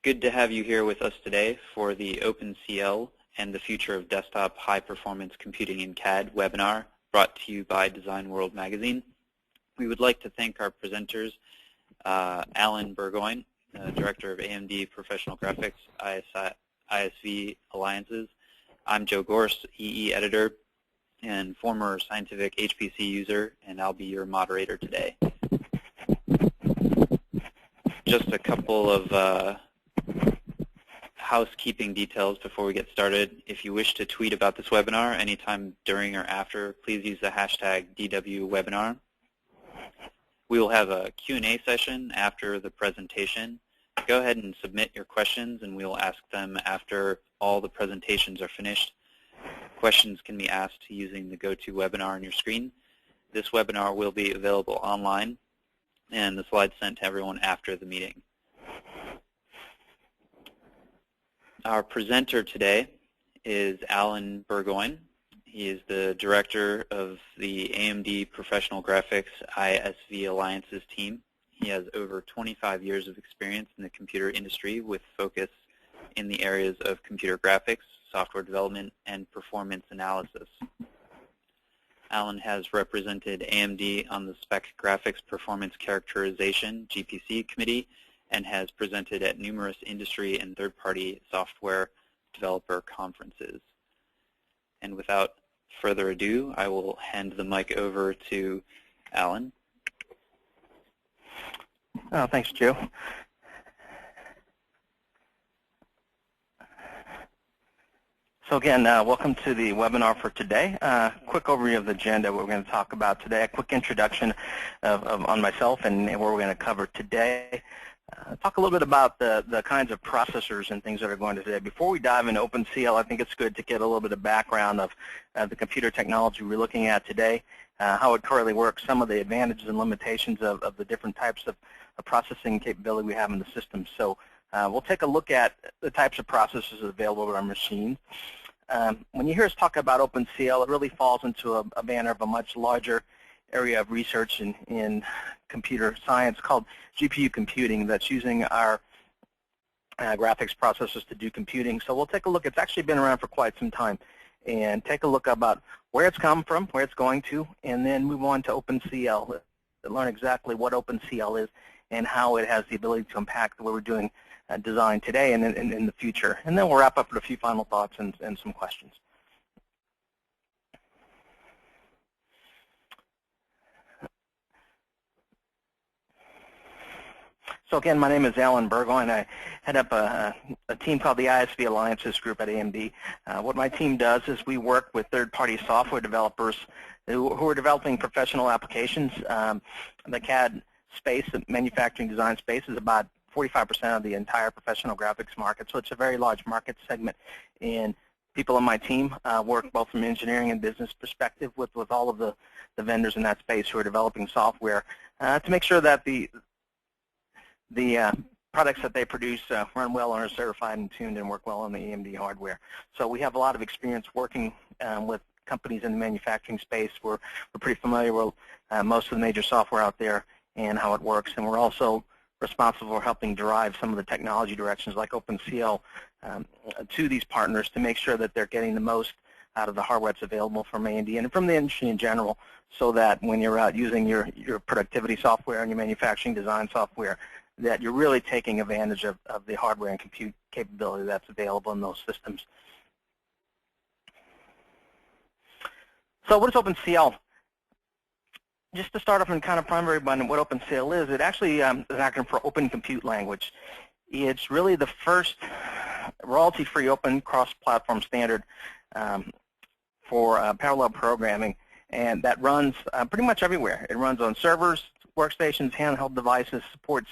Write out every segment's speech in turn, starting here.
Good to have you here with us today for the OpenCL and the Future of Desktop High Performance Computing in CAD webinar brought to you by Design World Magazine. We would like to thank our presenters, Alan Burgoyne, Director of AMD Professional Graphics, ISV Alliances. I'm Joe Gorse, EE Editor and former scientific HPC user, and I'll be your moderator today. Just a couple of housekeeping details before we get started. If you wish to tweet about this webinar anytime during or after, please use the hashtag DWWebinar. We will have a Q&A session after the presentation. Go ahead and submit your questions, and we will ask them after all the presentations are finished. Questions can be asked using the GoToWebinar on your screen. This webinar will be available online, and the slides sent to everyone after the meeting. Our presenter today is Alan Burgoyne. He is the director of the AMD Professional Graphics ISV Alliances team. He has over 25 years of experience in the computer industry with focus in the areas of computer graphics, software development, and performance analysis. Alan has represented AMD on the Spec Graphics Performance Characterization GPC committee and has presented at numerous industry and third-party software developer conferences. And without further ado, I will hand the mic over to Alan. Thanks, Joe. So again, welcome to the webinar for today. Quick overview of the agenda, what we're going to talk about today, a quick introduction on myself and what we're going to cover today. Talk a little bit about the kinds of processors and things that are going to today. Before we dive into OpenCL, I think it's good to get a little bit of background of the computer technology we're looking at today, how it currently works, some of the advantages and limitations of the different types of processing capability we have in the system. So we'll take a look at the types of processors available on our machine. When you hear us talk about OpenCL, it really falls into a banner of a much larger area of research in computer science called GPU computing that's using our graphics processors to do computing. So we'll take a look. It's actually been around for quite some time, and take a look about where it's come from, where it's going to, and then move on to OpenCL, learn exactly what OpenCL is and how it has the ability to impact the way we're doing design today and in the future. And then we'll wrap up with a few final thoughts and some questions. So again, my name is Alan Burgoyne. I head up a team called the ISV Alliances group at AMD. What my team does is we work with third-party software developers who are developing professional applications. The CAD space, the manufacturing design space, is about 45% of the entire professional graphics market, so it's a very large market segment. And people on my team work both from engineering and business perspective with all of the vendors in that space who are developing software to make sure that the products that they produce run well and are certified and tuned and work well on the AMD hardware. So we have a lot of experience working with companies in the manufacturing space. We're pretty familiar with most of the major software out there and how it works, and we're also responsible for helping drive some of the technology directions like OpenCL to these partners to make sure that they're getting the most out of the hardware that's available from AMD and from the industry in general, so that when you're out using your productivity software and your manufacturing design software, that you're really taking advantage of the hardware and compute capability that's available in those systems. So what is OpenCL? Just to start off and kind of primary about what OpenCL is, it actually is an acronym for Open Compute Language. It's really the first royalty-free open cross-platform standard for parallel programming, and that runs pretty much everywhere. It runs on servers, workstations, handheld devices, supports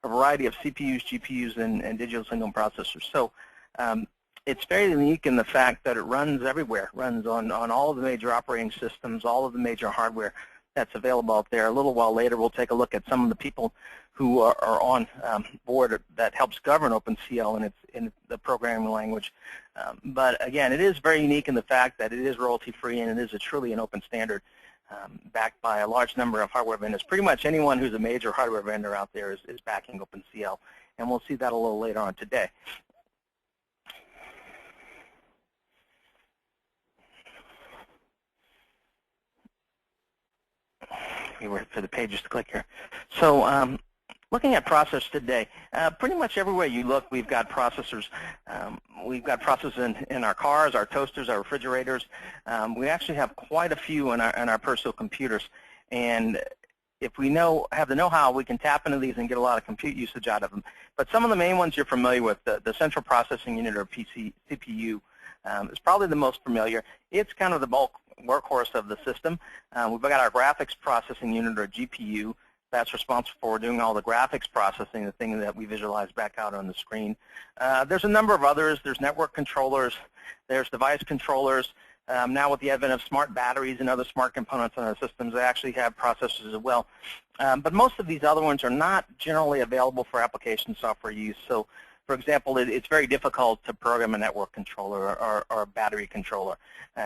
a variety of CPUs, GPUs, and digital signal processors. So it's very unique in the fact that it runs everywhere. It runs on all of the major operating systems, all of the major hardware that's available out there. A little while later, we'll take a look at some of the people who are on board that helps govern OpenCL and in the programming language. But again, it is very unique in the fact that it is royalty-free and it is truly an open standard backed by a large number of hardware vendors. Pretty much anyone who's a major hardware vendor out there is backing OpenCL. and we'll see that a little later on today. We wait for the pages to click here. So looking at processors today, pretty much everywhere you look, we've got processors. We've got processors in our cars, our toasters, our refrigerators. We actually have quite a few in our personal computers. And if we have the know-how, we can tap into these and get a lot of compute usage out of them. But some of the main ones you're familiar with, the central processing unit, or CPU, is probably the most familiar. It's kind of the bulk workhorse of the system. We've got our graphics processing unit, or GPU. That's responsible for doing all the graphics processing, the thing that we visualize back out on the screen. There's a number of others. There's network controllers. There's device controllers. Now with the advent of smart batteries and other smart components in our systems, they actually have processors as well. But most of these other ones are not generally available for application software use. So, for example, it's very difficult to program a network controller or a battery controller.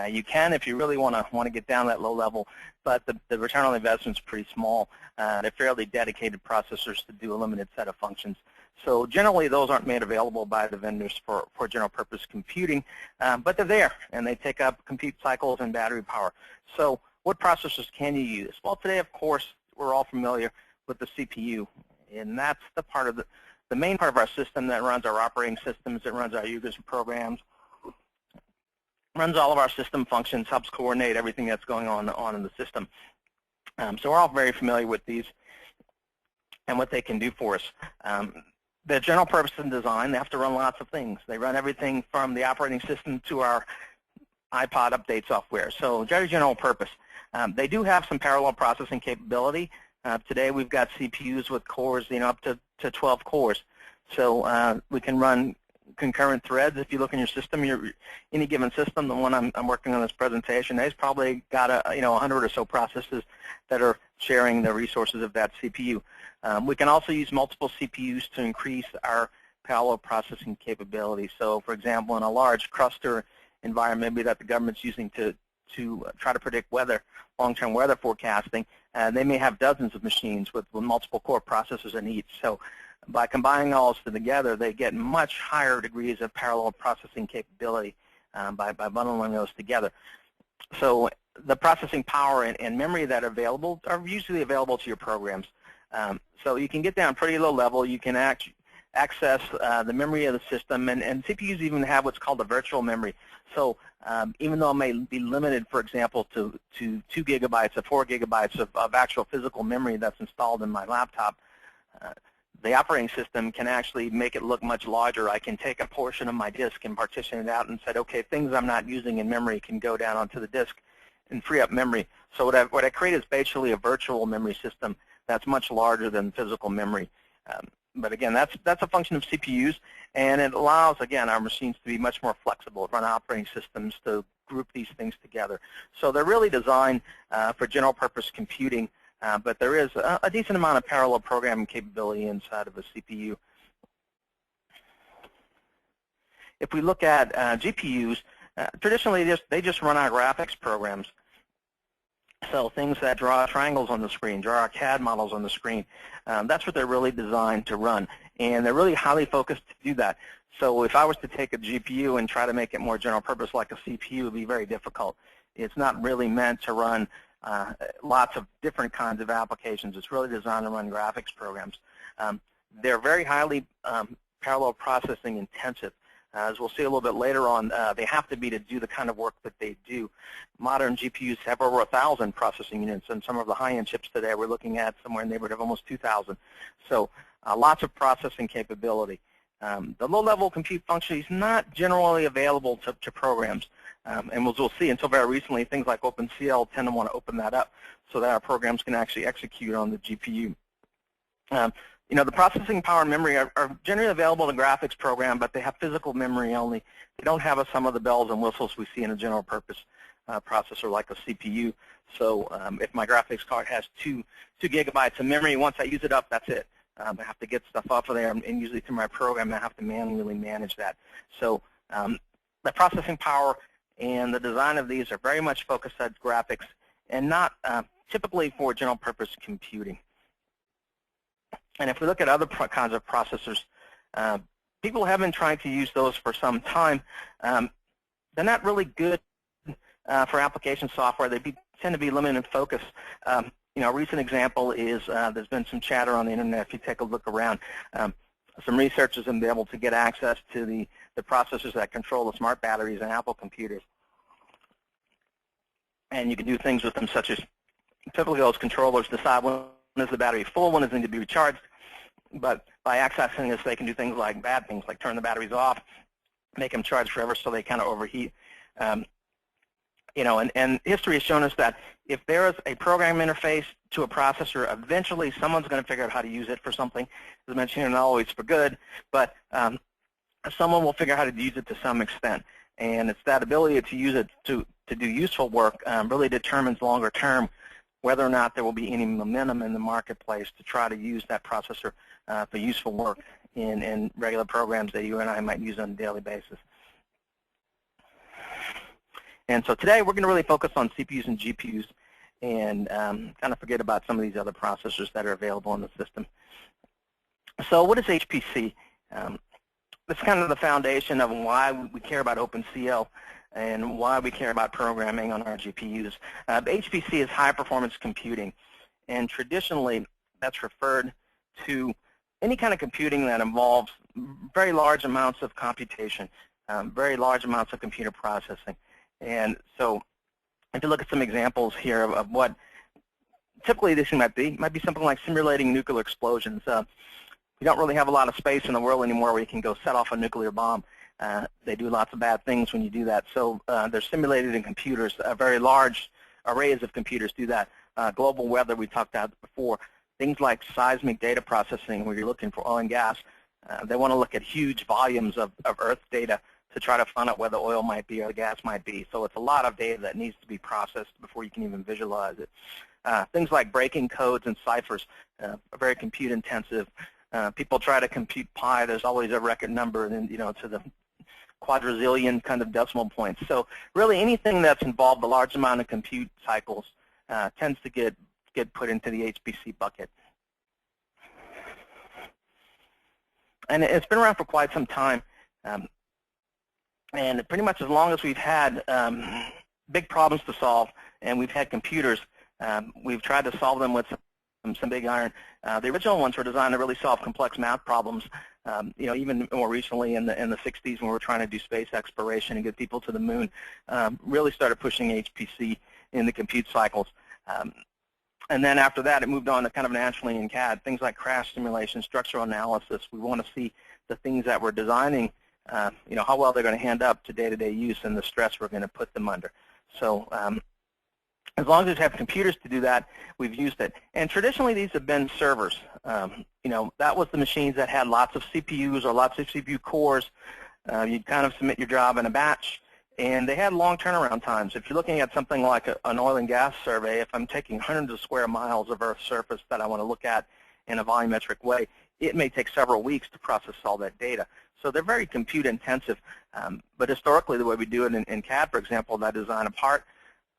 You can if you really want to get down that low level, but the return on investment is pretty small. They're fairly dedicated processors to do a limited set of functions. So generally, those aren't made available by the vendors for general purpose computing, but they're there, and they take up compute cycles and battery power. So what processors can you use? Well, today, of course, we're all familiar with the CPU, and that's the main part of our system that runs our operating systems, that runs our users and programs, runs all of our system functions, helps coordinate everything that's going on in the system. So we're all very familiar with these and what they can do for us. The general purpose and design, they have to run lots of things. They run everything from the operating system to our iPod update software. So very general purpose. They do have some parallel processing capability. Today we've got CPUs with cores, up to 12 cores. So we can run concurrent threads. If you look in your system, any given system, the one I'm working on this presentation, they've probably got 100 or so processes that are sharing the resources of that CPU. We can also use multiple CPUs to increase our parallel processing capability. So, for example, in a large cluster environment, maybe that the government's using to try to predict weather, long-term weather forecasting, they may have dozens of machines with multiple core processors in each. So by combining all this together, they get much higher degrees of parallel processing capability by bundling those together. So the processing power and memory that are usually available to your programs. So you can get down pretty low level. You can access the memory of the system, and CPUs even have what's called a virtual memory. So even though it may be limited, for example, to 2 gigabytes or 4 gigabytes of actual physical memory that's installed in my laptop, the operating system can actually make it look much larger. I can take a portion of my disk and partition it out and say, okay, things I'm not using in memory can go down onto the disk and free up memory. So what I create is basically a virtual memory system that's much larger than physical memory. But again, that's a function of CPUs, and it allows, again, our machines to be much more flexible, run operating systems to group these things together. So they're really designed for general purpose computing, but there is a decent amount of parallel programming capability inside of a CPU. If we look at GPUs, traditionally they just run our graphics programs. So things that draw triangles on the screen, draw our CAD models on the screen, that's what they're really designed to run. And they're really highly focused to do that. So if I was to take a GPU and try to make it more general purpose like a CPU, it would be very difficult. It's not really meant to run lots of different kinds of applications. It's really designed to run graphics programs. They're very highly parallel processing intensive. As we'll see a little bit later on, they have to be to do the kind of work that they do. Modern GPUs have over 1,000 processing units, and some of the high-end chips today we're looking at somewhere in the neighborhood of almost 2,000. So lots of processing capability. The low-level compute function is not generally available to programs. And as we'll see, until very recently, things like OpenCL tend to want to open that up so that our programs can actually execute on the GPU. The processing power and memory are generally available in the graphics program, but they have physical memory only. They don't have some of the bells and whistles we see in a general purpose processor like a CPU. So if my graphics card has 2 gigabytes of memory, once I use it up, that's it. I have to get stuff off of there, and usually through my program, I have to manually manage that. So the processing power and the design of these are very much focused on graphics and not typically for general purpose computing. And if we look at other kinds of processors, People have been trying to use those for some time. They're not really good for application software. They tend to be limited in focus. A recent example is there's been some chatter on the internet. If you take a look around, some researchers have been able to get access to the processors that control the smart batteries in Apple computers. And you can do things with them such as typically those controllers decide when is the battery full, when does it need to be recharged. But by accessing this, they can do things like bad things, like turn the batteries off, make them charge forever so they kind of overheat. And history has shown us that if there is a program interface to a processor, eventually someone's going to figure out how to use it for something. As I mentioned, not always for good, but someone will figure out how to use it to some extent. And it's that ability to use it to do useful work really determines longer term whether or not there will be any momentum in the marketplace to try to use that processor for useful work in regular programs that you and I might use on a daily basis. And so today we're going to really focus on CPUs and GPUs and kind of forget about some of these other processors that are available in the system. So what is HPC? That's kind of the foundation of why we care about OpenCL and why we care about programming on our GPUs. HPC is high performance computing, and traditionally that's referred to any kind of computing that involves very large amounts of computation, very large amounts of computer processing. And so if you look at some examples here of what typically this might be something like simulating nuclear explosions. We don't really have a lot of space in the world anymore where you can go set off a nuclear bomb. They do lots of bad things when you do that. So they're simulated in computers. Very large arrays of computers do that. Global weather we talked about before. Things like seismic data processing where you're looking for oil and gas. They want to look at huge volumes of Earth data to try to find out where the oil might be or the gas might be. So it's a lot of data that needs to be processed before you can even visualize it. Things like breaking codes and ciphers are very compute intensive. People try to compute pi. There's always a record number, and to the quadrillion kind of decimal points. So really anything that's involved a large amount of compute cycles tends to get put into the HPC bucket. And it's been around for quite some time. And pretty much as long as we've had big problems to solve and we've had computers, we've tried to solve them with some big iron. The original ones were designed to really solve complex math problems. Even more recently in the 60s when we were trying to do space exploration and get people to the moon, really started pushing HPC in the compute cycles. And then after that, it moved on to kind of naturally in CAD, things like crash simulation, structural analysis. We want to see the things that we're designing, how well they're going to hand up to day-to-day use and the stress we're going to put them under. So as long as we have computers to do that, we've used it. And traditionally, these have been servers. That was the machines that had lots of CPUs or lots of CPU cores. You'd kind of submit your job in a batch, and they had long turnaround times. If you're looking at something like an oil and gas survey, if I'm taking hundreds of square miles of Earth's surface that I want to look at in a volumetric way, it may take several weeks to process all that data. So they're very compute intensive. But historically, the way we do it in CAD, for example, I design a part.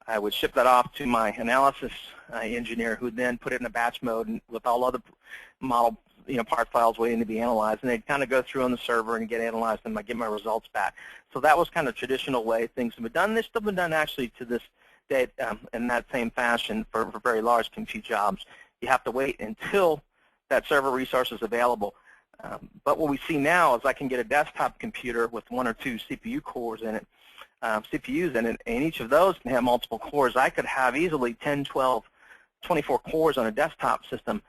I would ship that off to my analysis engineer, who would then put it in a batch mode and with all other model part files waiting to be analyzed, and they'd kind of go through on the server and get analyzed, and I get my results back. So that was kind of traditional way things have been done. They've still been done actually to this day in that same fashion for very large compute jobs. You have to wait until that server resource is available. But what we see now is I can get a desktop computer with 1 or 2 CPU cores in it. CPUs in it, and each of those can have multiple cores. I could have easily 10, 12, 24 cores on a desktop system.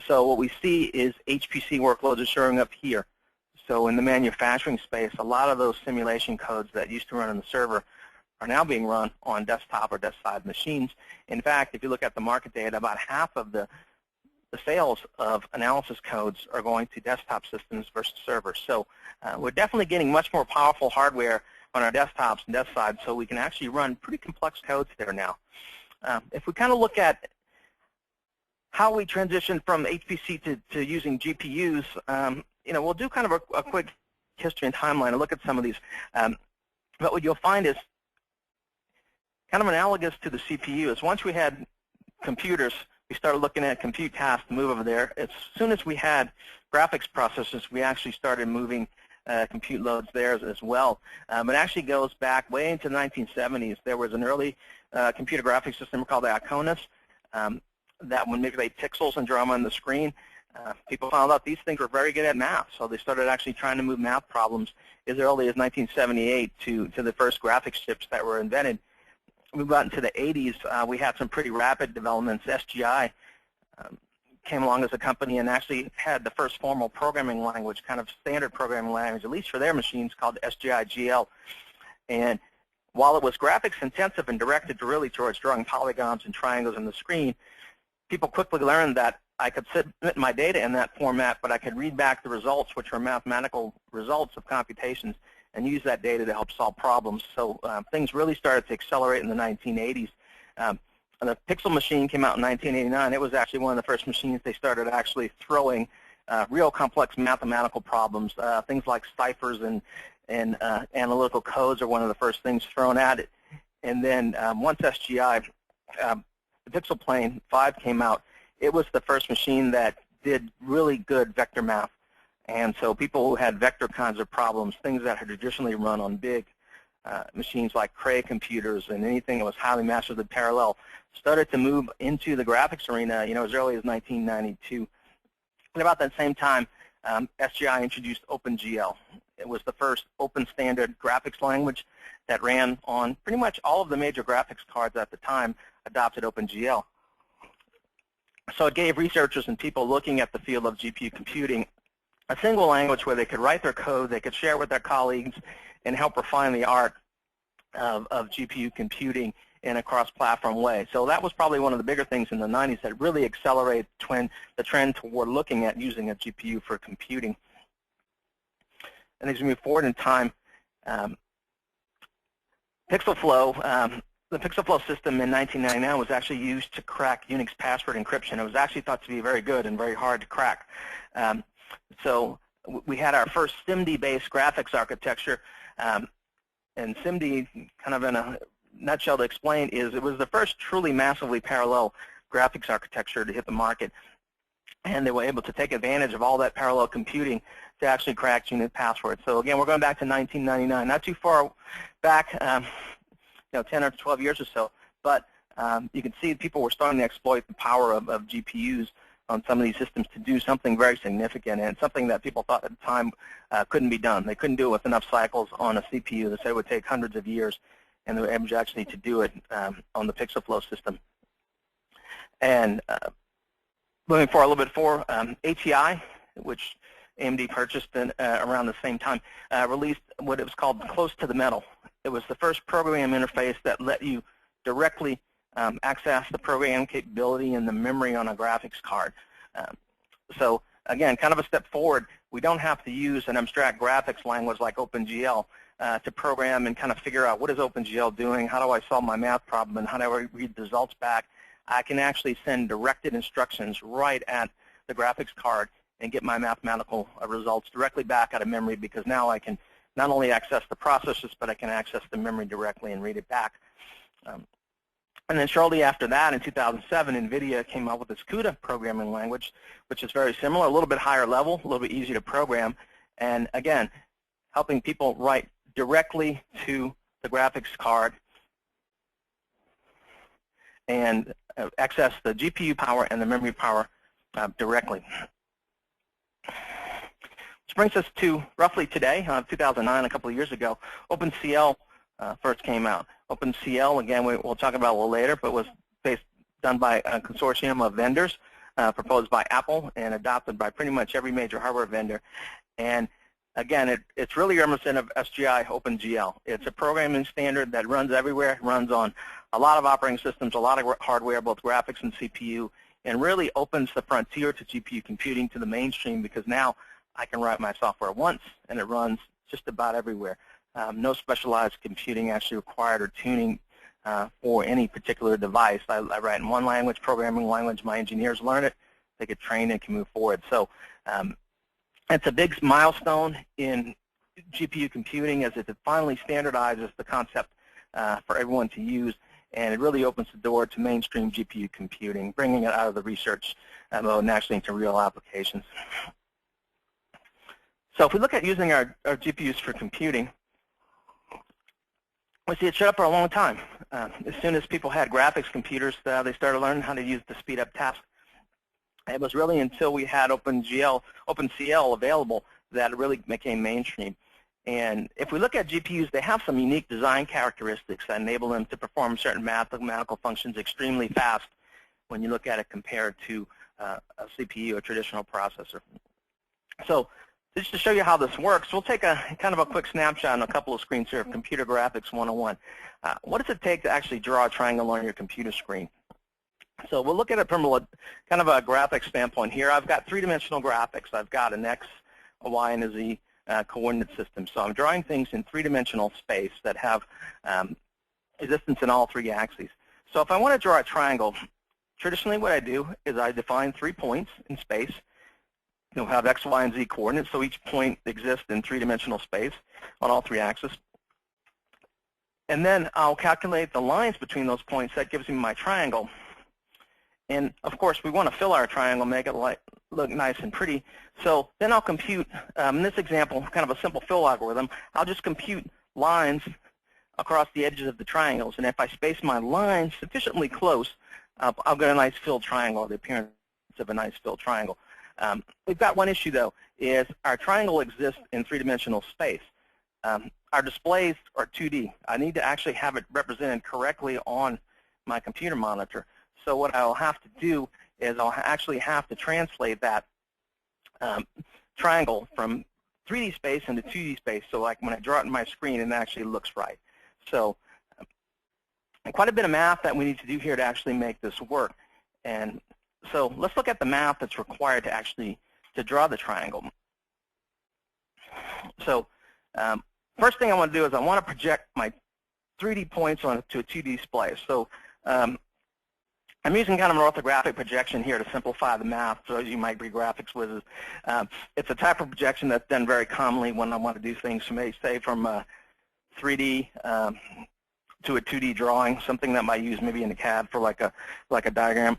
So what we see is HPC workloads are showing up here. So in the manufacturing space, a lot of those simulation codes that used to run on the server are now being run on desktop or desk-side machines. In fact, if you look at the market data, about half of the sales of analysis codes are going to desktop systems versus servers. So we're definitely getting much more powerful hardware on our desktops and desk side, so we can actually run pretty complex codes there now. If we kind of look at how we transition from HPC to using GPUs, we'll do kind of a quick history and timeline and look at some of these. But what you'll find is kind of analogous to the CPU is once we had computers, we started looking at compute tasks to move over there. As soon as we had graphics processors, we actually started moving compute loads there as well. It actually goes back way into the 1970s. There was an early computer graphics system called the Iconis that would manipulate pixels and draw them on the screen. People found out these things were very good at math, so they started actually trying to move math problems as early as 1978 to the first graphics chips that were invented. We got into the 80s, we had some pretty rapid developments. SGI came along as a company and actually had the first formal programming language, kind of standard programming language, at least for their machines, called SGI-GL. And while it was graphics intensive and directed really towards drawing polygons and triangles on the screen, people quickly learned that I could submit my data in that format, but I could read back the results, which were mathematical results of computations, and use that data to help solve problems. So things really started to accelerate in the 1980s. The Pixel machine came out in 1989. It was actually one of the first machines they started actually throwing real complex mathematical problems. Things like ciphers and analytical codes are one of the first things thrown at it. And then once SGI, the Pixel Plane 5 came out, it was the first machine that did really good vector math. And so people who had vector kinds of problems, things that had traditionally run on big machines like Cray computers and anything that was highly massively parallel, started to move into the graphics arena, as early as 1992. And about that same time, SGI introduced OpenCL. It was the first open standard graphics language that ran on pretty much all of the major graphics cards at the time adopted OpenCL. So it gave researchers and people looking at the field of GPU computing a single language where they could write their code, they could share it with their colleagues, and help refine the art of GPU computing in a cross-platform way. So that was probably one of the bigger things in the 90s that really accelerated the trend toward looking at using a GPU for computing. And as we move forward in time, PixelFlow, the PixelFlow system in 1999 was actually used to crack Unix password encryption. It was actually thought to be very good and very hard to crack. So we had our first SIMD-based graphics architecture, and SIMD, kind of in a nutshell to explain, is it was the first truly massively parallel graphics architecture to hit the market. And they were able to take advantage of all that parallel computing to actually crack unit passwords. So again, we're going back to 1999, not too far back, 10 or 12 years or so. But you can see people were starting to exploit the power of GPUs on some of these systems to do something very significant, and something that people thought at the time couldn't be done. They couldn't do it with enough cycles on a CPU. They said it would take hundreds of years, and they were able actually to do it on the PixelFlow system. And moving forward a little bit forward, ATI, which AMD purchased around the same time, released what it was called Close to the Metal. It was the first program interface that let you directly access the program capability and the memory on a graphics card. So again, kind of a step forward. We don't have to use an abstract graphics language like OpenCL to program and kind of figure out what is OpenCL doing, how do I solve my math problem, and how do I read the results back. I can actually send directed instructions right at the graphics card and get my mathematical results directly back out of memory, because now I can not only access the processes, but I can access the memory directly and read it back. And then shortly after that, in 2007, NVIDIA came out with this CUDA programming language, which is very similar, a little bit higher level, a little bit easier to program, and again, helping people write directly to the graphics card and access the GPU power and the memory power directly. Which brings us to roughly today, 2009, a couple of years ago, OpenCL first came out. OpenCL, again, we'll talk about a little later, but was done by a consortium of vendors, proposed by Apple and adopted by pretty much every major hardware vendor. And again, it's really reminiscent of SGI OpenCL. It's a programming standard that runs everywhere, runs on a lot of operating systems, a lot of hardware, both graphics and CPU, and really opens the frontier to GPU computing to the mainstream, because now I can write my software once and it runs just about everywhere. No specialized computing actually required or tuning for any particular device. I write in one language, programming language. My engineers learn it. They get trained and can move forward. So it's a big milestone in GPU computing, as it finally standardizes the concept for everyone to use, and it really opens the door to mainstream GPU computing, bringing it out of the research mode and actually into real applications. So if we look at using our GPUs for computing, we see it showed up for a long time. As soon as people had graphics computers, they started learning how to use to speed up tasks. It was really until we had OpenCL available that it really became mainstream. And if we look at GPUs, they have some unique design characteristics that enable them to perform certain mathematical functions extremely fast when you look at it compared to a CPU, a traditional processor. So just to show you how this works, we'll take a kind of a quick snapshot on a couple of screens here of Computer Graphics 101. What does it take to actually draw a triangle on your computer screen? So we'll look at it from kind of a graphics standpoint here. I've got three-dimensional graphics. I've got an X, a Y, and a Z coordinate system. So I'm drawing things in three-dimensional space that have existence in all three axes. So if I want to draw a triangle, traditionally what I do is I define 3 points in space. You'll have X, Y, and Z coordinates, so each point exists in three-dimensional space on all three axes. And then I'll calculate the lines between those points. That gives me my triangle. And of course, we want to fill our triangle, make it look nice and pretty. So then I'll compute, in this example, kind of a simple fill algorithm, I'll just compute lines across the edges of the triangles. And if I space my lines sufficiently close, I'll get a nice filled triangle, or the appearance of a nice filled triangle. We've got one issue, though, is our triangle exists in three-dimensional space. Our displays are 2D. I need to actually have it represented correctly on my computer monitor. So what I'll have to do is I'll actually have to translate that triangle from 3D space into 2D space, so like when I draw it on my screen, it actually looks right. So quite a bit of math that we need to do here to actually make this work. And so let's look at the math that's required to actually draw the triangle. So first thing I want to do is I want to project my 3D points onto a 2D display. So I'm using kind of an orthographic projection here to simplify the math, so as you might be graphics whizzes. It's a type of projection that's done very commonly when I want to do things, say from 3D to a 2D drawing, something that might use maybe in the CAD for like a diagram.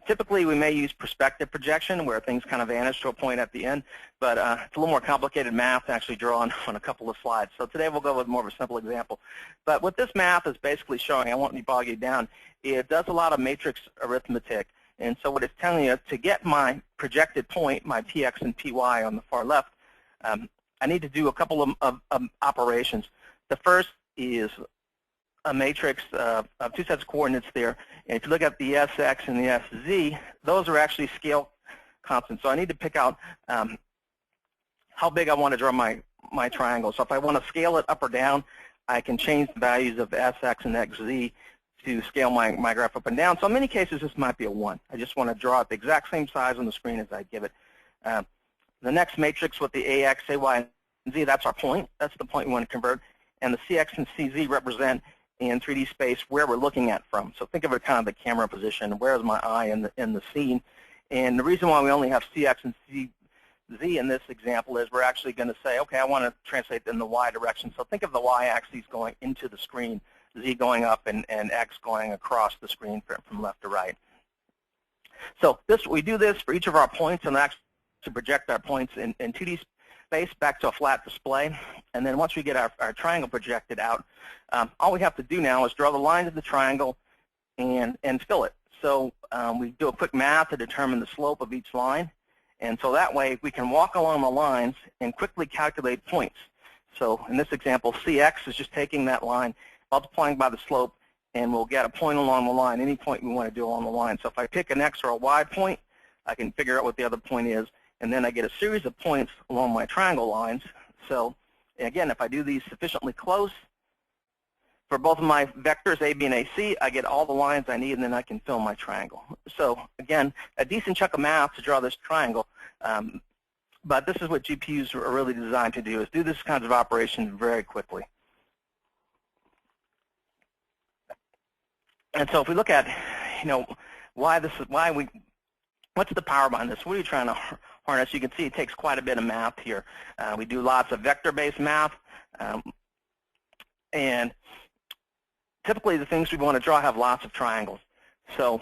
Typically, we may use perspective projection, where things kind of vanish to a point at the end, but it's a little more complicated math to actually draw on a couple of slides. So today we'll go with more of a simple example. But what this math is basically showing, I won't bog you down, it does a lot of matrix arithmetic. And so what it's telling you, to get my projected point, my px and py on the far left, I need to do a couple of operations. The first is a matrix of 2 sets of coordinates there. And if you look at the sx and the sz, those are actually scale constants. So I need to pick out how big I want to draw my triangle. So if I want to scale it up or down, I can change the values of sx and xz to scale my graph up and down. So in many cases, this might be a 1. I just want to draw it the exact same size on the screen as I give it. The next matrix with the ax, ay, and z, that's our point. That's the point we want to convert. And the cx and cz represent in 3D space where we're looking at from. So think of it kind of the camera position. Where is my eye in the scene? And the reason why we only have cx and cz in this example is we're actually going to say, okay, I want to translate in the y direction. So think of the y-axis going into the screen, z going up, and x going across the screen from left to right. So we do this for each of our points, and actually to project our points in 2D space back to a flat display. And then once we get our triangle projected out, all we have to do now is draw the lines of the triangle and fill it. So we do a quick math to determine the slope of each line. And so that way we can walk along the lines and quickly calculate points. So in this example, cx is just taking that line, multiplying by the slope, and we'll get a point along the line, any point we want to do along the line. So if I pick an x or a y point, I can figure out what the other point is, and then I get a series of points along my triangle lines. So again, if I do these sufficiently close, for both of my vectors, A, B, and AC, I get all the lines I need, and then I can fill my triangle. So again, a decent chunk of math to draw this triangle, but this is what GPUs are really designed to do, is do this kinds of operations very quickly. And so if we look at, what's the power behind this? What are you trying to harness? You can see it takes quite a bit of math here. We do lots of vector-based math, and typically the things we want to draw have lots of triangles. So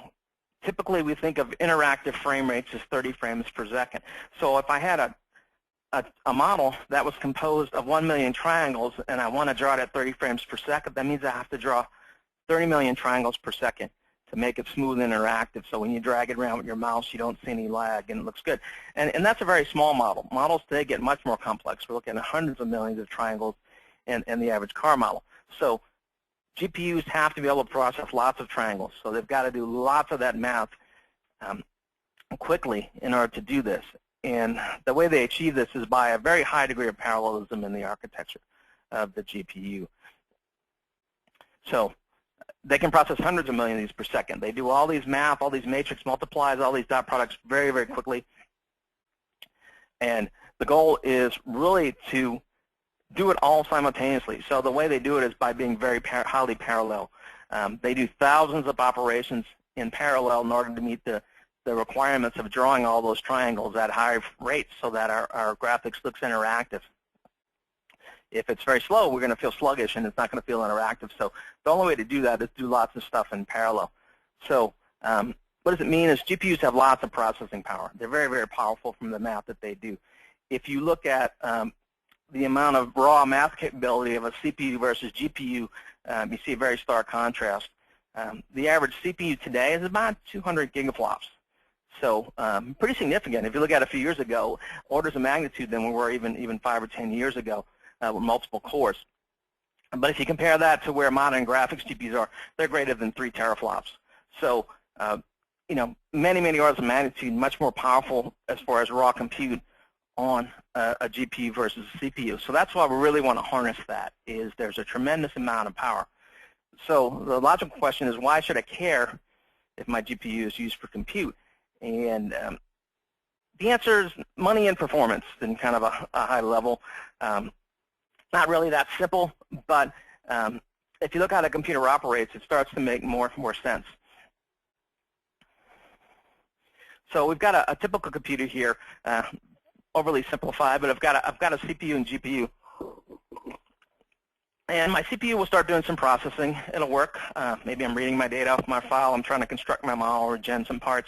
typically we think of interactive frame rates as 30 frames per second. So if I had a model that was composed of 1 million triangles, and I want to draw it at 30 frames per second, that means I have to draw 30 million triangles per second to make it smooth and interactive. So when you drag it around with your mouse, you don't see any lag, and it looks good. And that's a very small model. Models today get much more complex. We're looking at hundreds of millions of triangles in the average car model. So GPUs have to be able to process lots of triangles. So they've got to do lots of that math quickly in order to do this. And the way they achieve this is by a very high degree of parallelism in the architecture of the GPU. So they can process hundreds of millions of these per second. They do all these math, all these matrix multiplies, all these dot products very, very quickly. And the goal is really to do it all simultaneously. So the way they do it is by being very highly parallel. They do thousands of operations in parallel in order to meet the requirements of drawing all those triangles at high rates so that our graphics looks interactive. If it's very slow, we're going to feel sluggish and it's not going to feel interactive. So the only way to do that is do lots of stuff in parallel. So what does it mean is GPUs have lots of processing power. They're very, very powerful from the math that they do. If you look at the amount of raw math capability of a CPU versus GPU, you see a very stark contrast. The average CPU today is about 200 gigaflops. So pretty significant. If you look at it a few years ago, orders of magnitude than we were even 5 or 10 years ago with multiple cores. But if you compare that to where modern graphics GPUs are, they're greater than 3 teraflops. So you know, many, many orders of magnitude, much more powerful as far as raw compute on a GPU versus a CPU. So that's why we really want to harness that, is there's a tremendous amount of power. So the logical question is, why should I care if my GPU is used for compute? And the answer is money and performance in kind of a high level. Not really that simple, but if you look how the computer operates, it starts to make more sense. So we've got a typical computer here, overly simplified, but I've got a CPU and GPU. And my CPU will start doing some processing. It'll work. Maybe I'm reading my data off my file. I'm trying to construct my model or gen some parts.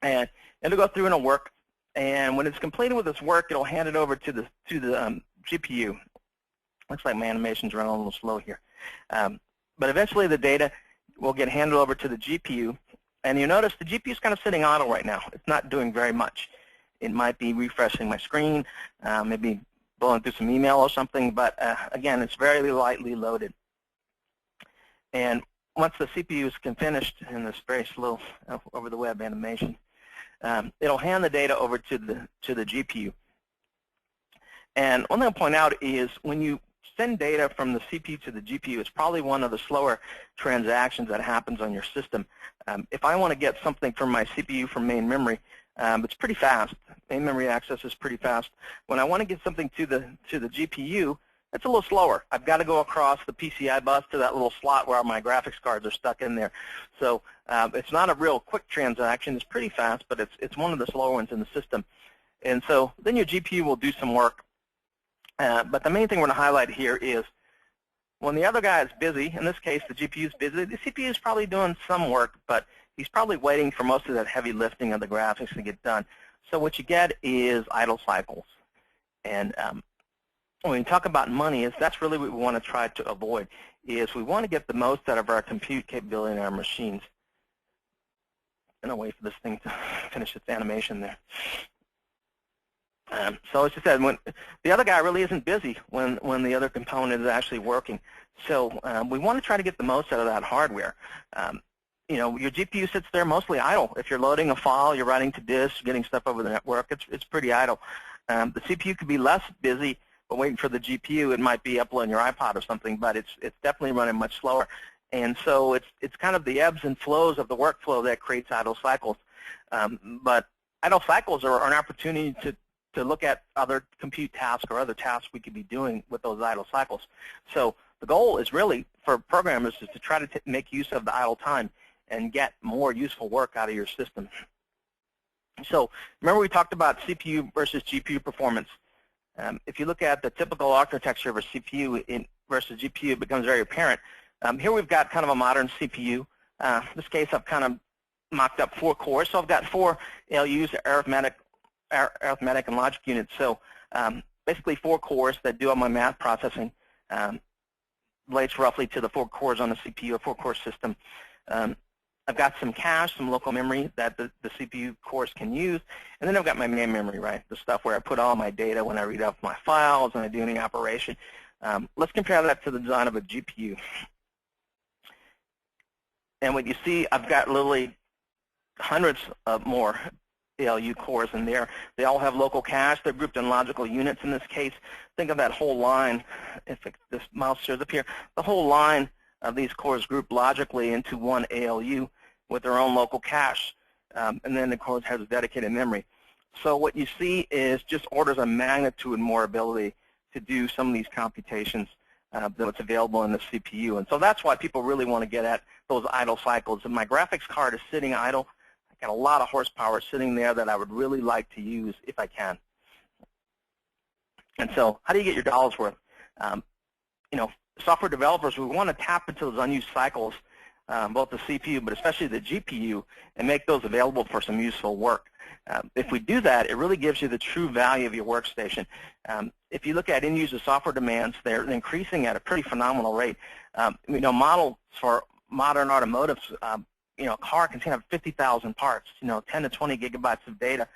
And it'll go through and it'll work. And when it's completed with its work, it'll hand it over to the GPU. Looks like my animation's running a little slow here. But eventually the data will get handed over to the GPU. And you notice the GPU is kind of sitting idle right now. It's not doing very much. It might be refreshing my screen, maybe blowing through some email or something. But again, it's very lightly loaded. And once the CPU is finished in this very slow over-the-web animation, it'll hand the data over to the GPU. And one thing I'll point out is when you send data from the CPU to the GPU, it's probably one of the slower transactions that happens on your system. If I want to get something from my CPU from main memory, it's pretty fast. Main memory access is pretty fast. When I want to get something to the GPU, it's a little slower. I've got to go across the PCI bus to that little slot where my graphics cards are stuck in there. So it's not a real quick transaction. It's pretty fast, but it's one of the slower ones in the system. And so then your GPU will do some work. But the main thing we're going to highlight here is when the other guy is busy, in this case the GPU is busy, the CPU is probably doing some work, but he's probably waiting for most of that heavy lifting of the graphics to get done. So what you get is idle cycles. And when you talk about money, that's really what we want to try to avoid, is we want to get the most out of our compute capability in our machines. I'm going to wait for this thing to finish its animation there. So as I said, when the other guy really isn't busy when the other component is actually working. So we want to try to get the most out of that hardware. You know, your GPU sits there mostly idle. If you're loading a file, you're writing to disk, getting stuff over the network, it's pretty idle. The CPU could be less busy, but waiting for the GPU, it might be uploading your iPod or something, but it's definitely running much slower. And so it's kind of the ebbs and flows of the workflow that creates idle cycles. But idle cycles are an opportunity to look at other compute tasks or other tasks we could be doing with those idle cycles. So the goal is really for programmers is to try to make use of the idle time and get more useful work out of your system. So remember we talked about CPU versus GPU performance. If you look at the typical architecture of a CPU versus GPU, it becomes very apparent. Here we've got kind of a modern CPU. In this case, I've kind of mocked up 4 cores. So I've got 4 ALUs, arithmetic and logic units. So Basically 4 cores that do all my math processing. Relates roughly to the 4 cores on the CPU, a 4-core system. I've got some cache, some local memory that the CPU cores can use, and then I've got my main memory, right? The stuff where I put all my data when I read off my files and I do any operation. Let's compare that to the design of a GPU. And what you see, I've got literally hundreds of more ALU cores in there. They all have local cache. They're grouped in logical units in this case. Think of that whole line. If this mouse shows up here, the whole line of these cores grouped logically into one ALU with their own local cache. And then the core has a dedicated memory. So what you see is just orders of magnitude more ability to do some of these computations than what's available in the CPU. And so that's why people really want to get at those idle cycles. If my graphics card is sitting idle, I got a lot of horsepower sitting there that I would really like to use if I can. And so how do you get your dollars worth? Software developers, we want to tap into those unused cycles, both the CPU but especially the GPU, and make those available for some useful work. If we do that, it really gives you the true value of your workstation. If you look at end-user software demands, they're increasing at a pretty phenomenal rate. Models for modern automotive, a car can have 50,000 parts, 10 to 20 gigabytes of data,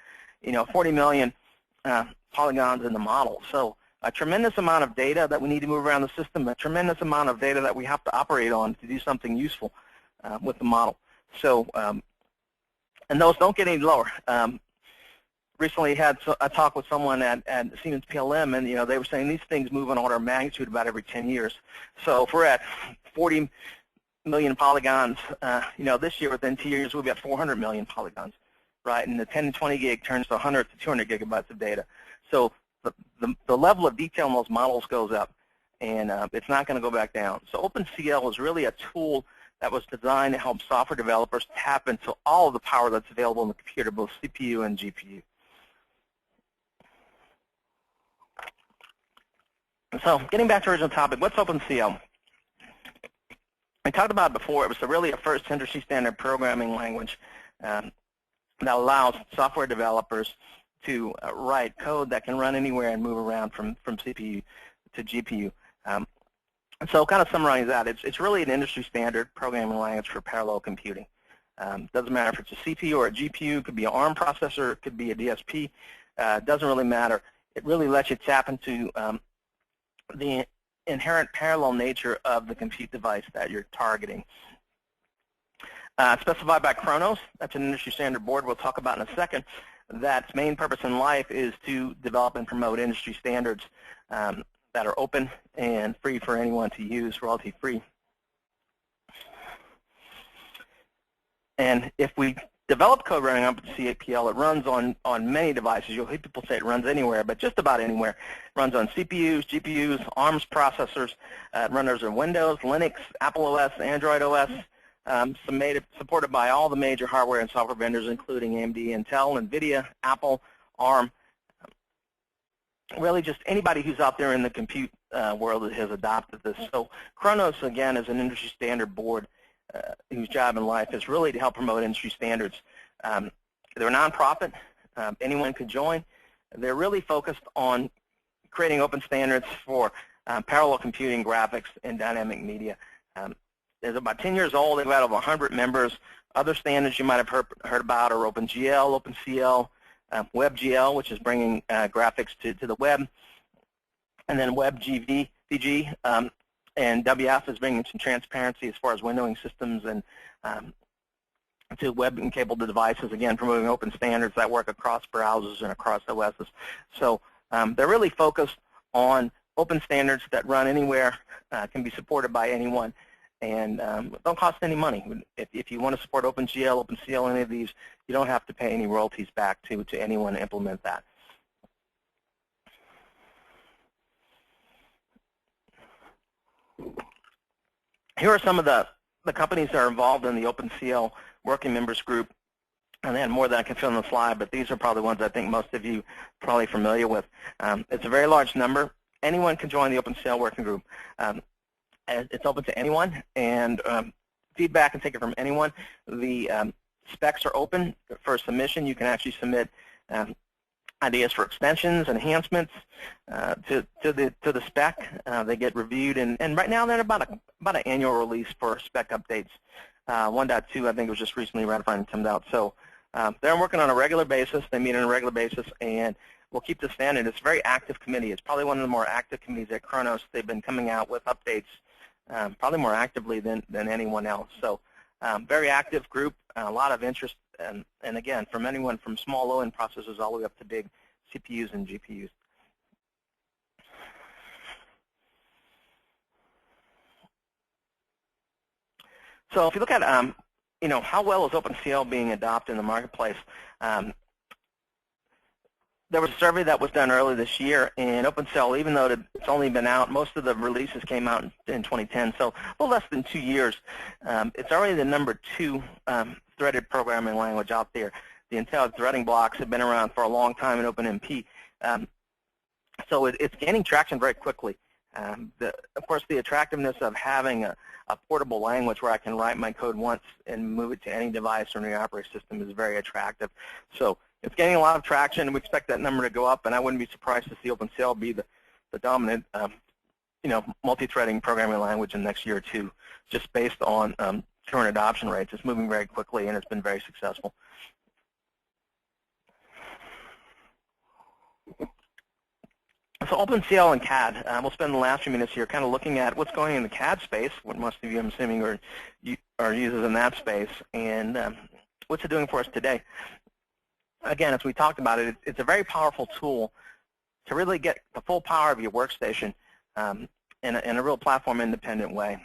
40 million polygons in the model. So a tremendous amount of data that we need to move around the system, a tremendous amount of data that we have to operate on to do something useful with the model. So, and those don't get any lower. Recently had a talk with someone at Siemens PLM, and they were saying these things move an order of magnitude about every 10 years. So if we're at 40 million polygons, this year within 2 years we'll be at 400 million polygons, right? And the 10 to 20 gig turns to 100 to 200 gigabytes of data. So the level of detail in those models goes up, and it's not going to go back down. So OpenCL is really a tool that was designed to help software developers tap into all of the power that's available in the computer, both CPU and GPU. So getting back to the original topic, what's OpenCL? I talked about it before. It was really a first industry standard programming language that allows software developers to write code that can run anywhere and move around from CPU to GPU. So kind of summarize that, it's really an industry standard programming language for parallel computing. Doesn't matter if it's a CPU or a GPU, it could be an ARM processor, it could be a DSP, doesn't really matter. It really lets you tap into the inherent parallel nature of the compute device that you're targeting. Specified by Kronos, that's an industry standard board we'll talk about in a second. That's main purpose in life is to develop and promote industry standards that are open and free for anyone to use, royalty free. And if we develop code running on CAPL, it runs on many devices. You'll hear people say it runs anywhere, but just about anywhere. It runs on CPUs, GPUs, ARMS processors. It runs on Windows, Linux, Apple OS, Android OS. Supported by all the major hardware and software vendors, including AMD, Intel, NVIDIA, Apple, ARM. Really just anybody who's out there in the compute world that has adopted this. So Kronos, again, is an industry standard board whose job in life is really to help promote industry standards. They're a nonprofit. Anyone could join. They're really focused on creating open standards for parallel computing, graphics, and dynamic media. They're about 10 years old. They've got over 100 members. Other standards you might have heard about are OpenGL, OpenCL, WebGL, which is bringing graphics to the web, and then WebGV, and WF is bringing some transparency as far as windowing systems and to web-enabled devices, again, promoting open standards that work across browsers and across OSs. So they're really focused on open standards that run anywhere, can be supported by anyone, and don't cost any money. If you want to support OpenGL, OpenCL, any of these, you don't have to pay any royalties back to anyone to implement that. Here are some of the companies that are involved in the OpenCL working members group. And then more than I can fit on the slide, but these are probably ones I think most of you are probably familiar with. It's a very large number. Anyone can join the OpenCL working group. It's open to anyone, and feedback and take it from anyone. The specs are open for submission. You can actually submit ideas for extensions, enhancements to the spec. They get reviewed, and right now they're about an annual release for spec updates. 1.2, I think, was just recently ratified and comes out. So they're working on a regular basis. They meet on a regular basis, and we'll keep this standard. It's a very active committee. It's probably one of the more active committees at Kronos. They've been coming out with updates probably more actively than anyone else. So very active group, a lot of interest, and again, from anyone from small low-end processors all the way up to big CPUs and GPUs. So if you look at how well is OpenCL being adopted in the marketplace, there was a survey that was done earlier this year, and OpenCL, even though it's only been out, most of the releases came out in 2010, so a little less than 2 years. It's already the #2 threaded programming language out there. The Intel threading blocks have been around for a long time in OpenMP, so it's gaining traction very quickly. Of course, the attractiveness of having a portable language where I can write my code once and move it to any device or any operating system is very attractive. So it's gaining a lot of traction, and we expect that number to go up, and I wouldn't be surprised to see OpenCL be the dominant multi-threading programming language in the next year or two, just based on current adoption rates. It's moving very quickly, and it's been very successful. So OpenCL and CAD, we'll spend the last few minutes here kind of looking at what's going on in the CAD space, what most of you, I'm assuming, are users in that space, and what's it doing for us today. Again, as we talked about it, it's a very powerful tool to really get the full power of your workstation in a real platform-independent way,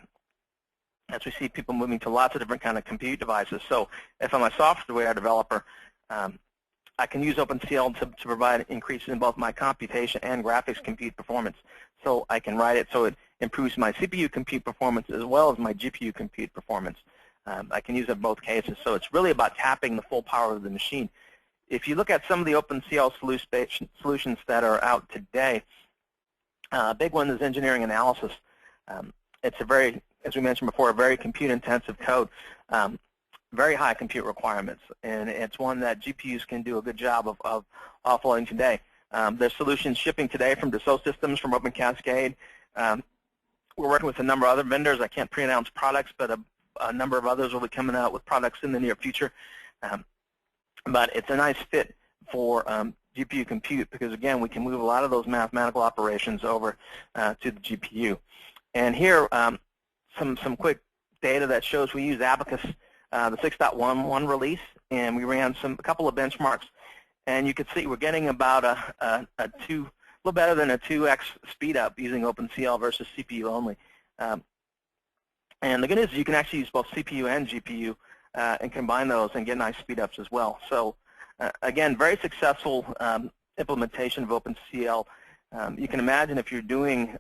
as we see people moving to lots of different kind of compute devices. So if I'm a software developer, I can use OpenCL to provide increases in both my computation and graphics compute performance. So I can write it so it improves my CPU compute performance as well as my GPU compute performance. I can use it in both cases. So it's really about tapping the full power of the machine. If you look at some of the OpenCL solutions that are out today, a big one is engineering analysis. It's a very, as we mentioned before, a very compute-intensive code. Very high compute requirements, and it's one that GPUs can do a good job of offloading today. There's solutions shipping today from Dassault Systems, from OpenCascade. We're working with a number of other vendors. I can't pre-announce products, but a number of others will be coming out with products in the near future. But it's a nice fit for GPU compute because, again, we can move a lot of those mathematical operations over to the GPU. And here, some quick data that shows we use Abacus, the 6.11 release, and we ran a couple of benchmarks, and you can see we're getting about a little better than a 2x speed up using OpenCL versus CPU only. And the good news is you can actually use both CPU and GPU and combine those and get nice speed ups as well. So again, very successful implementation of OpenCL. You can imagine if you're doing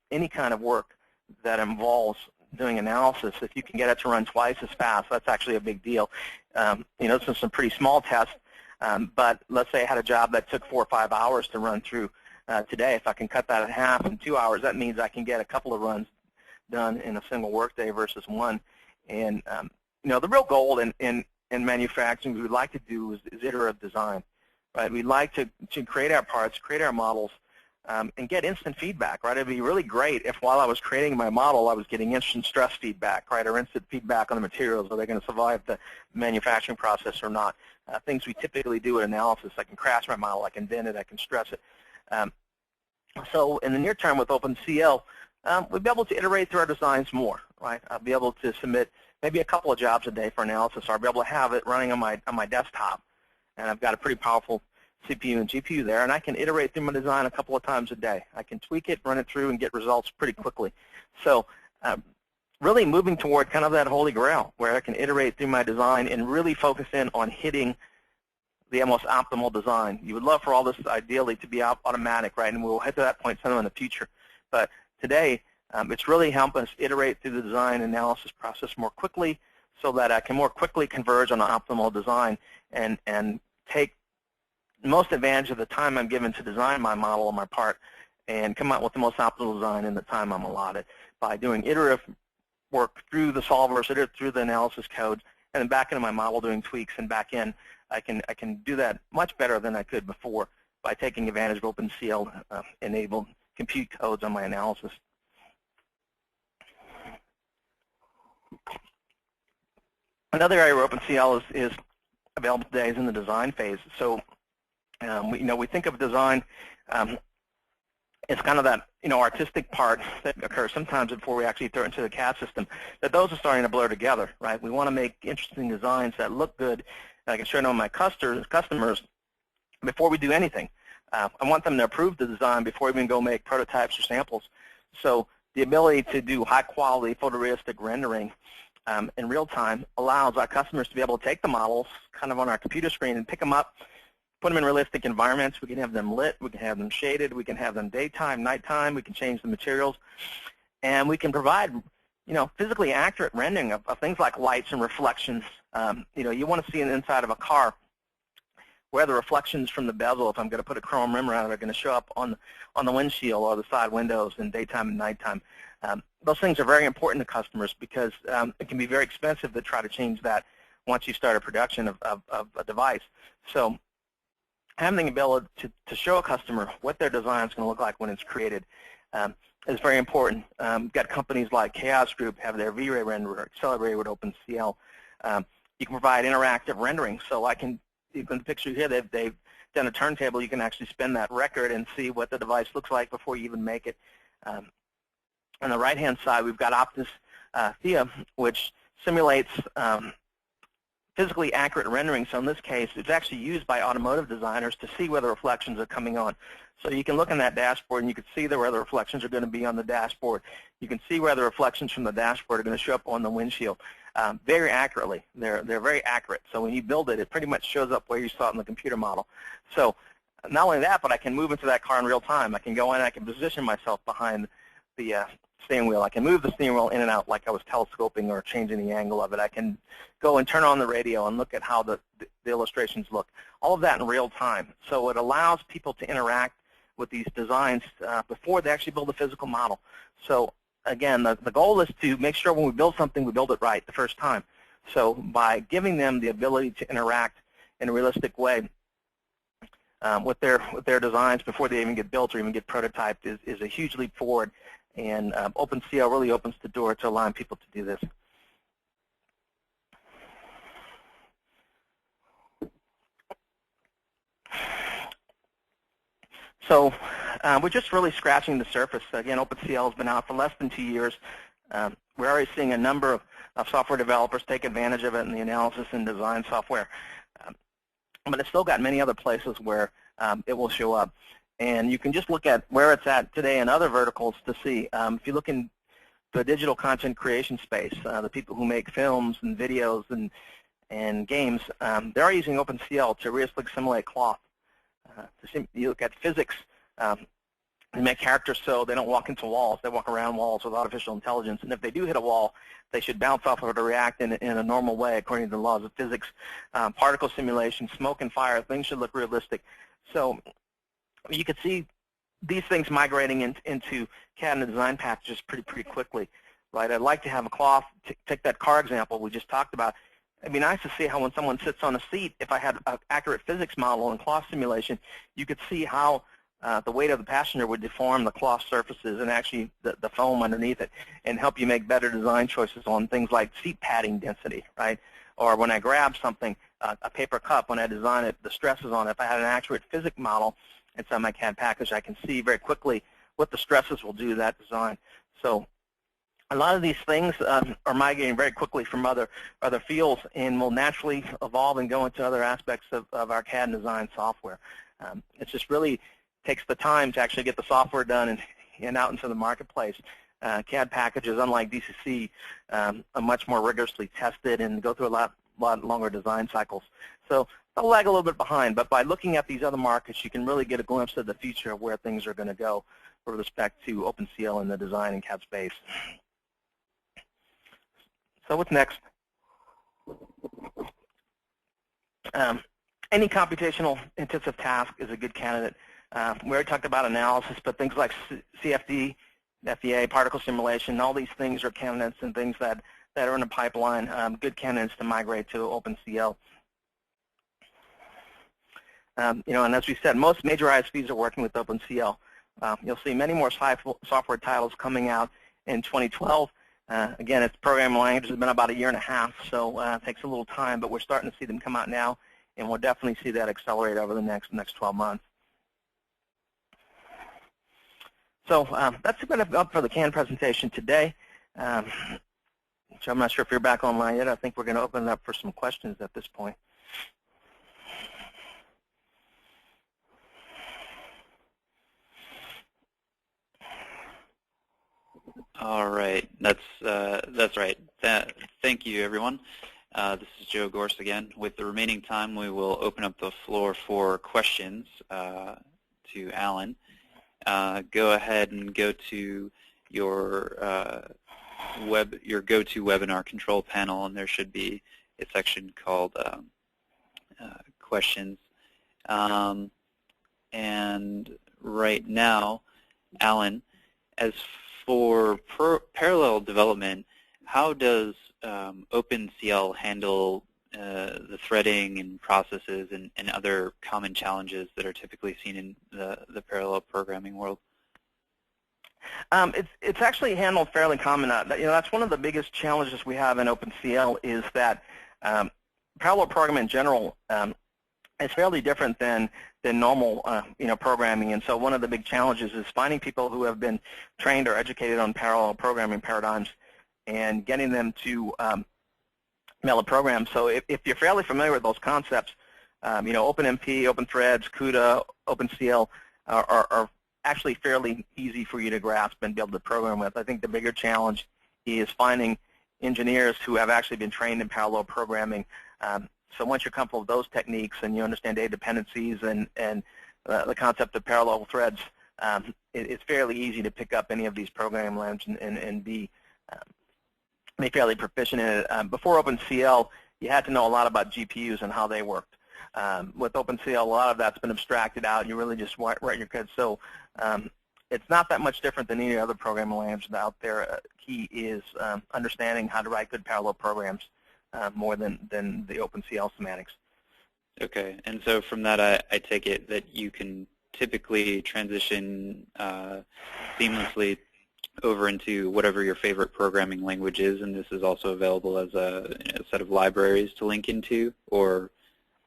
any kind of work that involves doing analysis, if you can get it to run twice as fast, that's actually a big deal. This is some pretty small tests, but let's say I had a job that took 4 or 5 hours to run through today. If I can cut that in half in 2 hours, that means I can get a couple of runs done in a single workday versus one. And the real goal in manufacturing we would like to do is iterative design, right? We'd like to create our parts, create our models, and get instant feedback, right? It'd be really great if while I was creating my model, I was getting instant stress feedback, right, or instant feedback on the materials. Are they going to survive the manufacturing process or not? Things we typically do in analysis. I can crash my model, I can bend it, I can stress it. So in the near term with OpenCL, we'll be able to iterate through our designs more, right? I'll be able to submit maybe a couple of jobs a day for analysis, or I'll be able to have it running on my desktop, and I've got a pretty powerful CPU and GPU there, and I can iterate through my design a couple of times a day. I can tweak it, run it through, and get results pretty quickly. So really moving toward kind of that holy grail where I can iterate through my design and really focus in on hitting the most optimal design. You would love for all this ideally to be automatic, right? And we'll head to that point sometime in the future. But today, it's really helping us iterate through the design analysis process more quickly so that I can more quickly converge on an optimal design and take most advantage of the time I'm given to design my model or my part and come out with the most optimal design in the time I'm allotted by doing iterative work through the solvers, through the analysis code, and then back into my model doing tweaks, and back in I can do that much better than I could before by taking advantage of OpenCL enabled compute codes on my analysis. Another area where OpenCL is available today is in the design phase. So we think of design it's kind of that artistic part that occurs sometimes before we actually throw it into the CAD system, that those are starting to blur together, right? We want to make interesting designs that look good, that I can show to my customers before we do anything. I want them to approve the design before we even go make prototypes or samples. So the ability to do high-quality photorealistic rendering in real time allows our customers to be able to take the models kind of on our computer screen and pick them up, put them in realistic environments. We can have them lit, we can have them shaded, we can have them daytime, nighttime, we can change the materials, and we can provide physically accurate rendering of things like lights and reflections. You want to see an inside of a car where the reflections from the bezel, if I'm going to put a chrome rim around it, are going to show up on the windshield or the side windows in daytime and nighttime. Those things are very important to customers because it can be very expensive to try to change that once you start a production of a device. So having the ability to show a customer what their design is going to look like when it's created is very important. You've got companies like Chaos Group have their V-Ray renderer accelerated with OpenCL. You can provide interactive rendering. So in the picture here, they've done a turntable. You can actually spin that record and see what the device looks like before you even make it. On the right-hand side, we've got Optus Thea, which simulates physically accurate rendering. So in this case, it's actually used by automotive designers to see where the reflections are coming on. So you can look in that dashboard and you can see where the reflections are going to be on the dashboard. You can see where the reflections from the dashboard are going to show up on the windshield very accurately. They're very accurate. So when you build it, it pretty much shows up where you saw it in the computer model. So not only that, but I can move into that car in real time. I can go in and I can position myself behind the steering wheel. I can move the steering wheel in and out like I was telescoping or changing the angle of it. I can go and turn on the radio and look at how the illustrations look. All of that in real time. So it allows people to interact with these designs before they actually build a physical model. So again, the goal is to make sure when we build something, we build it right the first time. So by giving them the ability to interact in a realistic way with their designs before they even get built or even get prototyped is a huge leap forward. And OpenCL really opens the door to allowing people to do this. So we're just really scratching the surface. Again, OpenCL has been out for less than 2 years. We're already seeing a number of software developers take advantage of it in the analysis and design software. But it's still got many other places where it will show up. And you can just look at where it's at today in other verticals to see. If you look in the digital content creation space, the people who make films and videos and games, they're using OpenCL to realistically simulate cloth. You look at physics, they make characters so they don't walk into walls. They walk around walls with artificial intelligence. And if they do hit a wall, they should bounce off of it or react in a normal way according to the laws of physics. Particle simulation, smoke and fire, things should look realistic. So you could see these things migrating into CAD and design packages pretty quickly, right? I'd like to have a cloth. Take that car example we just talked about. It'd be nice to see how when someone sits on a seat, if I had an accurate physics model and cloth simulation, you could see how the weight of the passenger would deform the cloth surfaces and actually the foam underneath it and help you make better design choices on things like seat padding density, right? Or when I grab something, a paper cup, when I design it, the stresses on it, if I had an accurate physics model inside my CAD package, I can see very quickly what the stresses will do to that design. So a lot of these things are migrating very quickly from other fields and will naturally evolve and go into other aspects of our CAD and design software. It just really takes the time to actually get the software done and out into the marketplace. CAD packages, unlike DCC, are much more rigorously tested and go through a lot longer design cycles. So they'll lag a little bit behind, but by looking at these other markets, you can really get a glimpse of the future of where things are going to go with respect to OpenCL in the design and CAD space. So what's next? Any computational intensive task is a good candidate. We already talked about analysis, but things like CFD, FEA, particle simulation, all these things are candidates and things that are in the pipeline, good candidates to migrate to OpenCL. And as we said, most major ISVs are working with OpenCL. You'll see many more software titles coming out in 2012. Again, its programming language has been about a year and a half, so it takes a little time, but we're starting to see them come out now, and we'll definitely see that accelerate over the next 12 months. So that's going to be up for the CAN presentation today. So I'm not sure if you're back online yet. I think we're going to open it up for some questions at this point. All right, that's right. Thank you, everyone. This is Joe Gorse again. With the remaining time, we will open up the floor for questions to Alan. Go ahead and go to your go-to webinar control panel, and there should be a section called questions. And right now, Alan, as for parallel development, how does OpenCL handle the threading and processes and other common challenges that are typically seen in the parallel programming world? It's actually handled fairly common. That's one of the biggest challenges we have in OpenCL is that parallel programming in general is fairly different than normal programming. And so one of the big challenges is finding people who have been trained or educated on parallel programming paradigms and getting them to be able to program. So if you're fairly familiar with those concepts, OpenMP, OpenThreads, CUDA, OpenCL are actually fairly easy for you to grasp and be able to program with. I think the bigger challenge is finding engineers who have actually been trained in parallel programming. So once you're comfortable with those techniques and you understand data dependencies and the concept of parallel threads, it's fairly easy to pick up any of these programming languages and be fairly proficient in it. Before OpenCL, you had to know a lot about GPUs and how they worked. With OpenCL, a lot of that's been abstracted out. You really just write your code. So it's not that much different than any other programming language out there. Key is understanding how to write good parallel programs more than the OpenCL semantics. Okay, and so from that, I take it that you can typically transition seamlessly over into whatever your favorite programming language is, and this is also available as a set of libraries to link into, or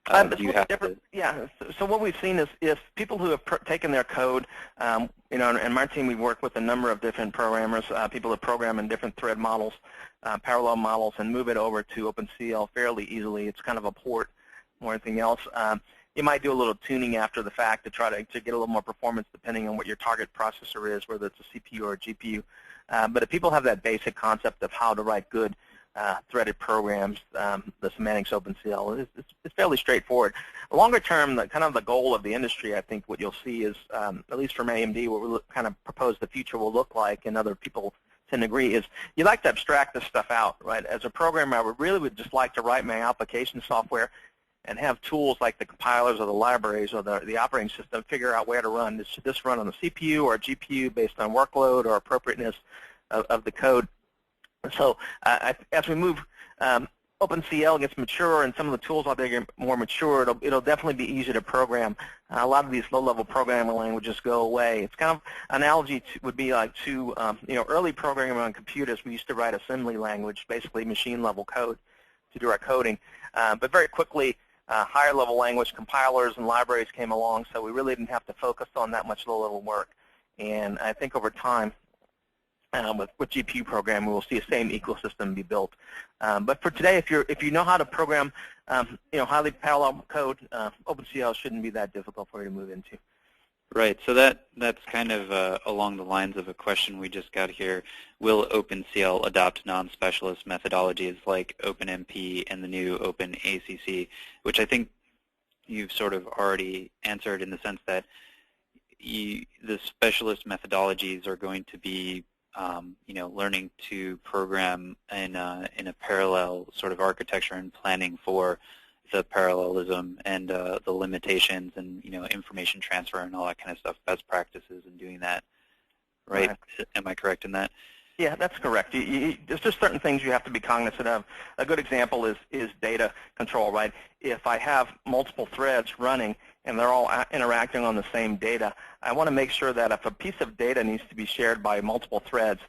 do you have to? Yeah, so what we've seen is if people who have taken their code, in my team we work with a number of different programmers, people that program in different thread models, parallel models, and move it over to OpenCL fairly easily. It's kind of a port more than anything else. You might do a little tuning after the fact to try to get a little more performance depending on what your target processor is, whether it's a CPU or a GPU. But if people have that basic concept of how to write good threaded programs, the semantics OpenCL, it's fairly straightforward. Longer term, the goal of the industry, I think what you'll see is, at least from AMD, what we kind of propose the future will look like, and other people tend to agree, is you like to abstract this stuff out, right? As a programmer, I would just like to write my application software and have tools like the compilers or the libraries or the operating system figure out where to run. Should this run on a CPU or a GPU based on workload or appropriateness of the code? So as we move, OpenCL gets mature and some of the tools out there get more mature, it'll definitely be easier to program. A lot of these low-level programming languages go away. It's kind of analogy would be like to early programming on computers. We used to write assembly language, basically machine-level code to do our coding. But very quickly, higher-level language compilers and libraries came along, so we really didn't have to focus on that much low-level work. And I think over time, with GPU programming, we'll see the same ecosystem be built. But for today, if you know how to program, highly parallel code, OpenCL shouldn't be that difficult for you to move into. Right. So that's kind of along the lines of a question we just got here. Will OpenCL adopt non-specialist methodologies like OpenMP and the new OpenACC, which I think you've sort of already answered in the sense that the specialist methodologies are going to be learning to program in a parallel sort of architecture and planning for the parallelism and the limitations and information transfer and all that kind of stuff, best practices in doing that, right? Am I correct in that? Yeah, that's correct. There's just certain things you have to be cognizant of. A good example is data control, right? If I have multiple threads running and they're all interacting on the same data, I want to make sure that if a piece of data needs to be shared by multiple threads,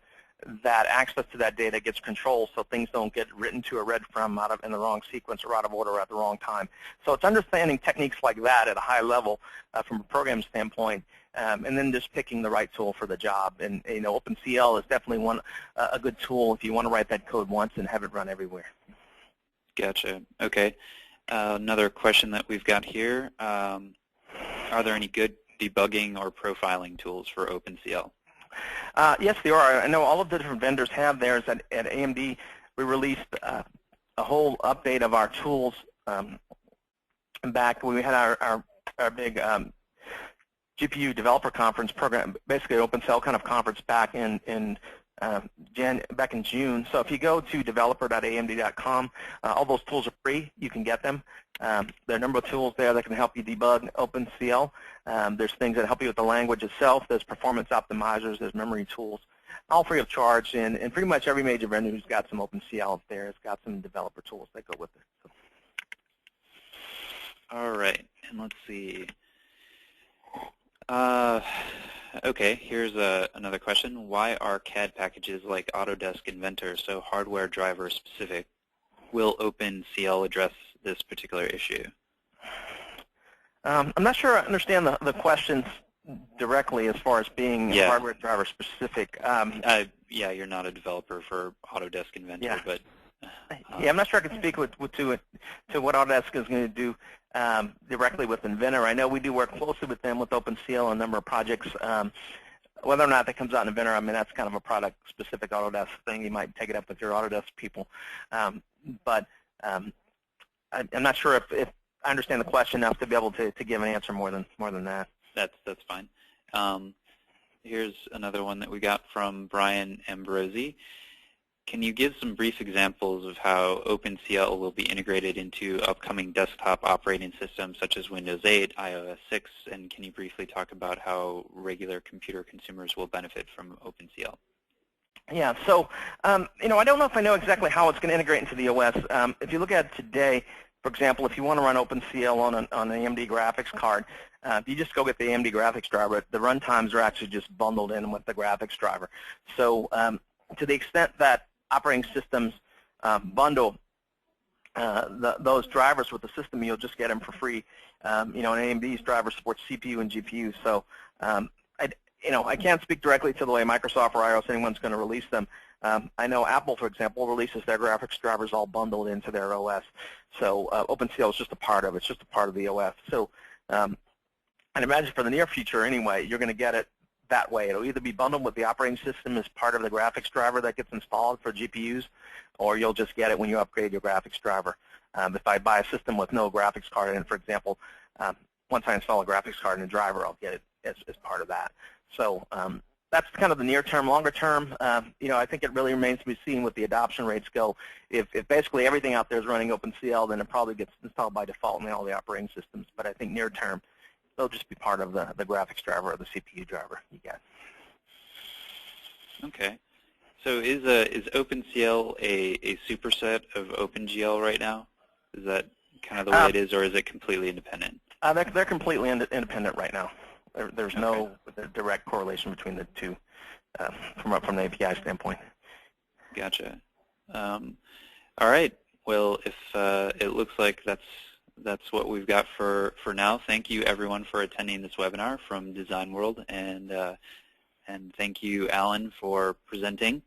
that access to that data gets controlled so things don't get written to or read from in the wrong sequence or out of order or at the wrong time. So it's understanding techniques like that at a high level from a program standpoint, and then just picking the right tool for the job. And OpenCL is definitely a good tool if you want to write that code once and have it run everywhere. Gotcha. Okay. Another question that we've got here, are there any good debugging or profiling tools for OpenCL? Yes, there are. I know all of the different vendors have theirs. At AMD, we released a whole update of our tools back when we had our big GPU developer conference program, basically an OpenCL kind of conference back in June. So if you go to developer.amd.com, all those tools are free. You can get them. There are a number of tools there that can help you debug OpenCL. There's things that help you with the language itself. There's performance optimizers. There's memory tools, all free of charge. And pretty much every major vendor who's got some OpenCL up there has got some developer tools that go with it. So. All right. And let's see. Okay, here's another question. Why are CAD packages like Autodesk Inventor so hardware driver specific? Will OpenCL address this particular issue? I'm not sure I understand the questions directly as far as being hardware driver specific. Yeah, you're not a developer for Autodesk Inventor, but yeah, I'm not sure I can speak to what Autodesk is going to do directly with Inventor. I know we do work closely with them with OpenCL on a number of projects. Whether or not that comes out in Inventor, I mean, that's kind of a product-specific Autodesk thing. You might take it up with your Autodesk people. But I'm not sure if I understand the question enough to be able to give an answer more than that. That's fine. Here's another one that we got from Brian Ambrosi. Can you give some brief examples of how OpenCL will be integrated into upcoming desktop operating systems such as Windows 8, iOS 6, and can you briefly talk about how regular computer consumers will benefit from OpenCL? Yeah, so I don't know if I know exactly how it's going to integrate into the OS. If you look at it today, for example, if you want to run OpenCL on an AMD graphics card, you just go get the AMD graphics driver. The runtimes are actually just bundled in with the graphics driver. So to the extent that operating systems bundle those drivers with the system, you'll just get them for free. An AMD's driver supports CPU and GPU, so I can't speak directly to the way Microsoft or iOS anyone's going to release them. I know Apple, for example, releases their graphics drivers all bundled into their OS. So OpenCL is just a part of it. It's just a part of the OS. So I'd imagine for the near future anyway, you're going to get it that way. It'll either be bundled with the operating system as part of the graphics driver that gets installed for GPUs, or you'll just get it when you upgrade your graphics driver. If I buy a system with no graphics card in it, for example, once I install a graphics card in the driver, I'll get it as part of that. So that's kind of the near term. Longer term, I think it really remains to be seen what the adoption rates go. If basically everything out there is running OpenCL, then it probably gets installed by default in all the operating systems. But I think near term, they'll just be part of the graphics driver or the CPU driver you get. Okay. So is OpenCL a superset of OpenGL right now? Is that kind of the way it is, or is it completely independent? They're completely independent right now. There's no direct correlation between the two from the API standpoint. Gotcha. All right. Well, if it looks like that's what we've got for now. Thank you, everyone, for attending this webinar from Design World, and thank you, Alan, for presenting.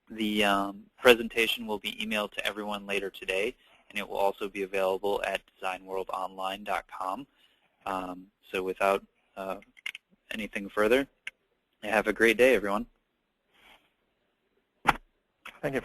The presentation will be emailed to everyone later today, and it will also be available at designworldonline.com. So without anything further, have a great day, everyone. Thank you.